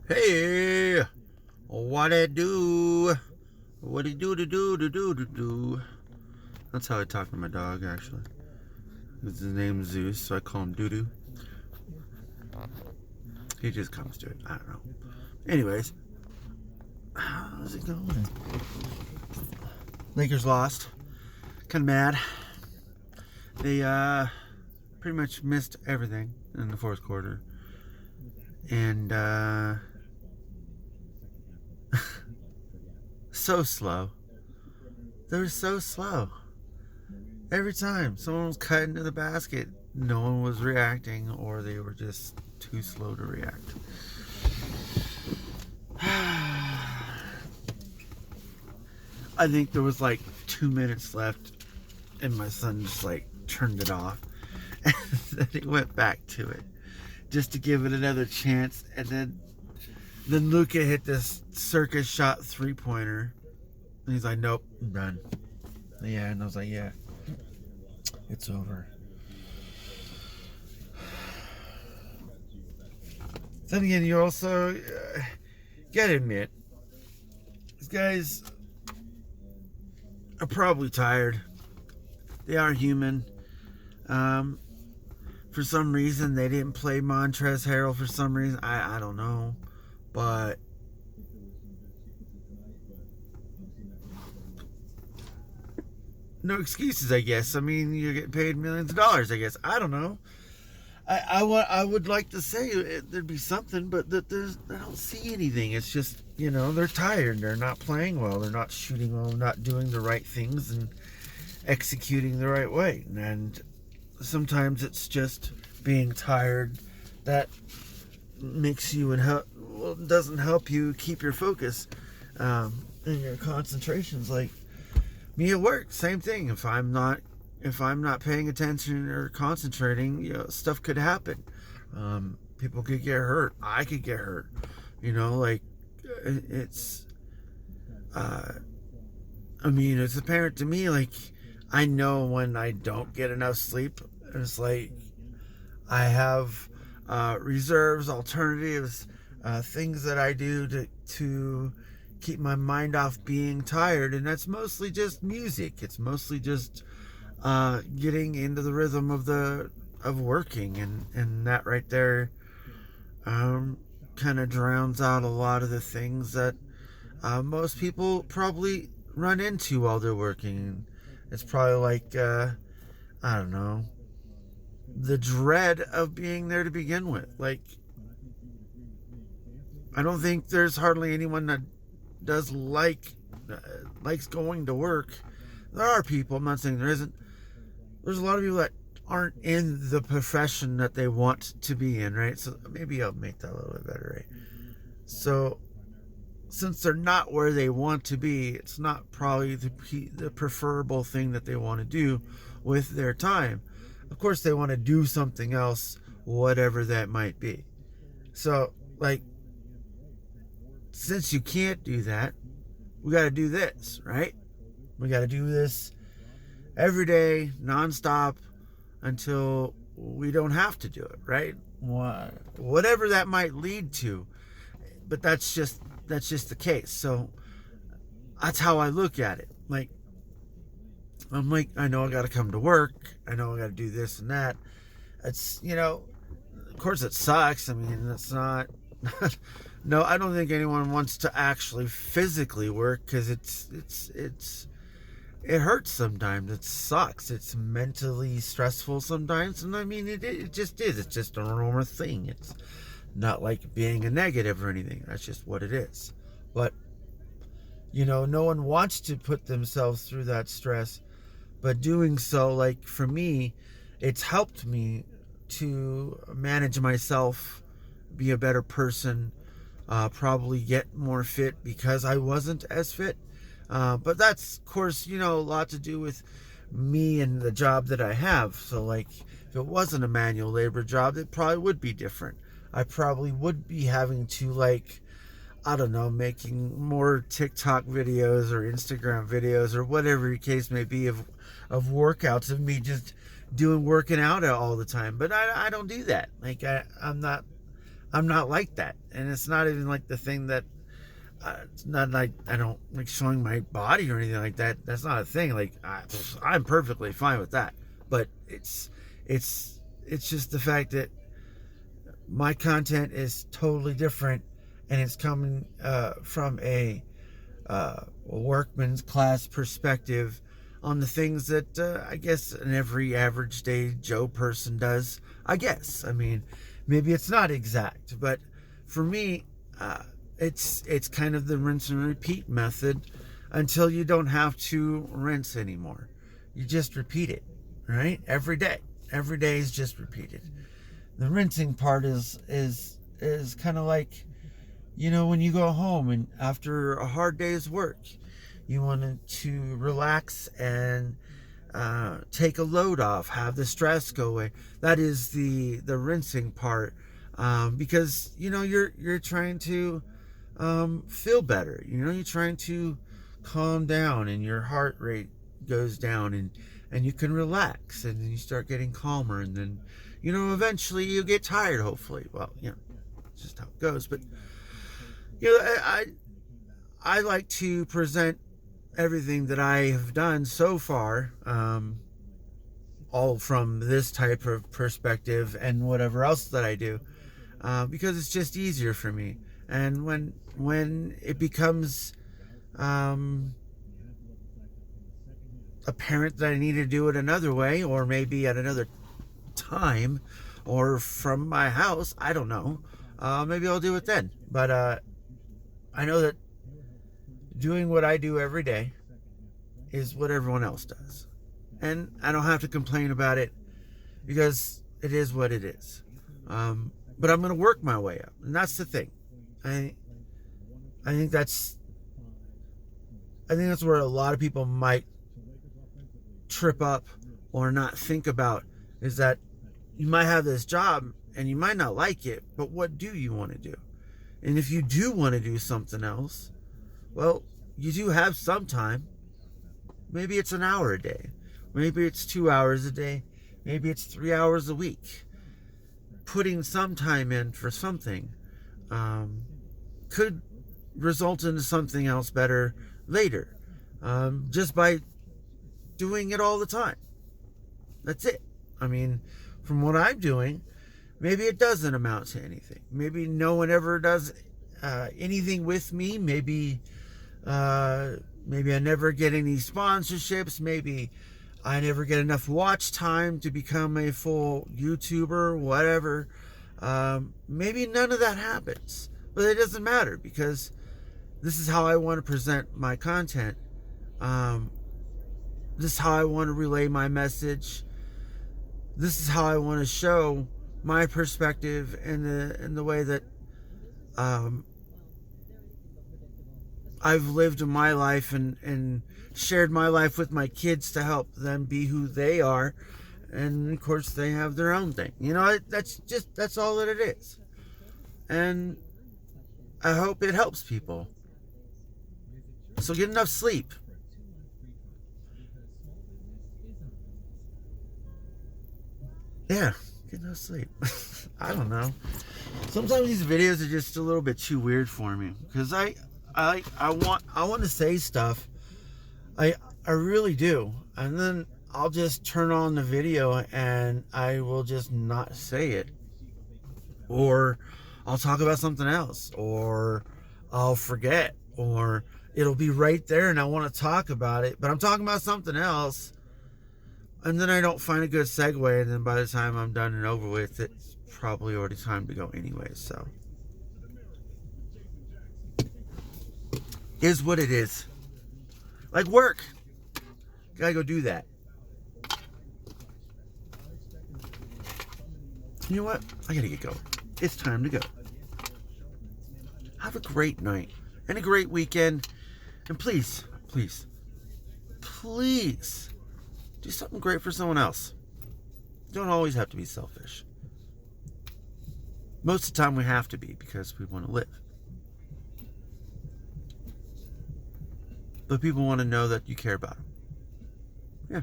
Hey, what it do? What it do? That's how I talk to my dog, actually. His name's Zeus, so I call him Doo Doo. He just comes to it. I don't know. Anyways, how's it going? Lakers lost. Kind of mad. They pretty much missed everything in the fourth quarter, and so slow. They were so slow. Every time someone was cutting to the basket, no one was reacting, or they were just too slow to react. I think there was like 2 minutes left, and my son just like turned it off, and then he went back to it just to give it another chance, and then Luka hit this circus shot 3-pointer, and he's like, "Nope, I'm done." Yeah, and I was like, "Yeah, it's over." Then again, you also gotta admit, these guys are probably tired. They are human. For some reason, they didn't play Montrezl Harrell. For some reason, I don't know, but no excuses, I guess. I mean, you're getting paid millions of dollars, I guess. I don't know. I would like to say there'd be something, but I don't see anything. It's just, they're tired. They're not playing well. They're not shooting well, not doing the right things and executing the right way. And sometimes it's just being tired that makes you doesn't help you keep your focus and your concentrations. Like me at work, same thing. If I'm not paying attention or concentrating, stuff could happen. People could get hurt. I could get hurt. It's. It's apparent to me. Like, I know when I don't get enough sleep. It's like I have reserves, alternatives, things that I do to keep my mind off being tired, and that's mostly just music. It's mostly just getting into the rhythm of working, and that right there kind of drowns out a lot of the things that most people probably run into while they're working. It's probably like I don't know, the dread of being there to begin with. Like, I don't think there's hardly anyone that does likes going to work. There are people, I'm not saying there isn't. There's a lot of people that aren't in the profession that they want to be in, right? So maybe I'll make that a little bit better, right? So since they're not where they want to be, it's not probably the preferable thing that they want to do with their time. Of course, they want to do something else, whatever that might be. So, like, since you can't do that, we got to do this, right? We got to do this every day, nonstop, until we don't have to do it, right? Whatever that might lead to. But that's just the case. So that's how I look at it. Like, I'm like, I know I got to come to work. I know I got to do this and that. It's, of course it sucks. I mean, it's not, no, I don't think anyone wants to actually physically work, because it hurts sometimes. It sucks. It's mentally stressful sometimes. And I mean, it just is. It's just a normal thing. It's not like being a negative or anything. That's just what it is. But, no one wants to put themselves through that stress. But doing so, like, for me, it's helped me to manage myself, be a better person, probably get more fit because I wasn't as fit. But that's, of course, a lot to do with me and the job that I have. So, like, if it wasn't a manual labor job, it probably would be different. I probably would be having to, like, I don't know, making more TikTok videos or Instagram videos or whatever the case may be of workouts of me just working out all the time. But I don't do that. Like, I'm I'm not like that. And it's not even like the thing that, it's not like I don't like showing my body or anything like that. That's not a thing. Like I'm perfectly fine with that. But it's just the fact that my content is totally different, and it's coming from a workman's class perspective on the things that I guess an every average day Joe person does. I guess. I mean, maybe it's not exact, but for me, it's kind of the rinse and repeat method until you don't have to rinse anymore. You just repeat it, right? Every day. Every day is just repeated. The rinsing part is kind of like, when you go home and after a hard day's work, you want to relax and take a load off, have the stress go away. That is the rinsing part, because you're trying to feel better. You're trying to calm down, and your heart rate goes down, and you can relax, and then you start getting calmer, and then eventually you get tired. Hopefully, well, it's just how it goes. But I like to present everything that I have done so far, all from this type of perspective and whatever else that I do, because it's just easier for me. And when it becomes apparent that I need to do it another way, or maybe at another time, or from my house, I don't know, maybe I'll do it then. But I know that doing what I do every day is what everyone else does, and I don't have to complain about it, because it is what it is. But I'm going to work my way up, and that's the thing. I think that's where a lot of people might trip up or not think about, is that you might have this job and you might not like it, but what do you want to do? And if you do want to do something else, well, you do have some time. Maybe it's an hour a day. Maybe it's 2 hours a day. Maybe it's 3 hours a week. Putting some time in for something could result into something else better later, just by doing it all the time. That's it. I mean, from what I'm doing, maybe it doesn't amount to anything. Maybe no one ever does anything with me. Maybe I never get any sponsorships. Maybe I never get enough watch time to become a full YouTuber, whatever. Maybe none of that happens, but it doesn't matter, because this is how I want to present my content. This is how I want to relay my message. This is how I want to show my perspective in the way that I've lived in my life, and shared my life with my kids to help them be who they are. And of course they have their own thing. That's all that it is. And I hope it helps people. So get enough sleep. Yeah, get enough sleep. I don't know. Sometimes these videos are just a little bit too weird for me, because I want to say stuff. I really do. And then I'll just turn on the video and I will just not say it. Or I'll talk about something else, or I'll forget, or it'll be right there and I want to talk about it, but I'm talking about something else, and then I don't find a good segue, and then by the time I'm done and over with, it's probably already time to go anyway. So is what it is. Like work. Gotta go do that. You know what? I gotta get going. It's time to go. Have a great night and a great weekend. And please, please, please do something great for someone else. You don't always have to be selfish. Most of the time we have to be, because we want to live. But people want to know that you care about them. Yeah.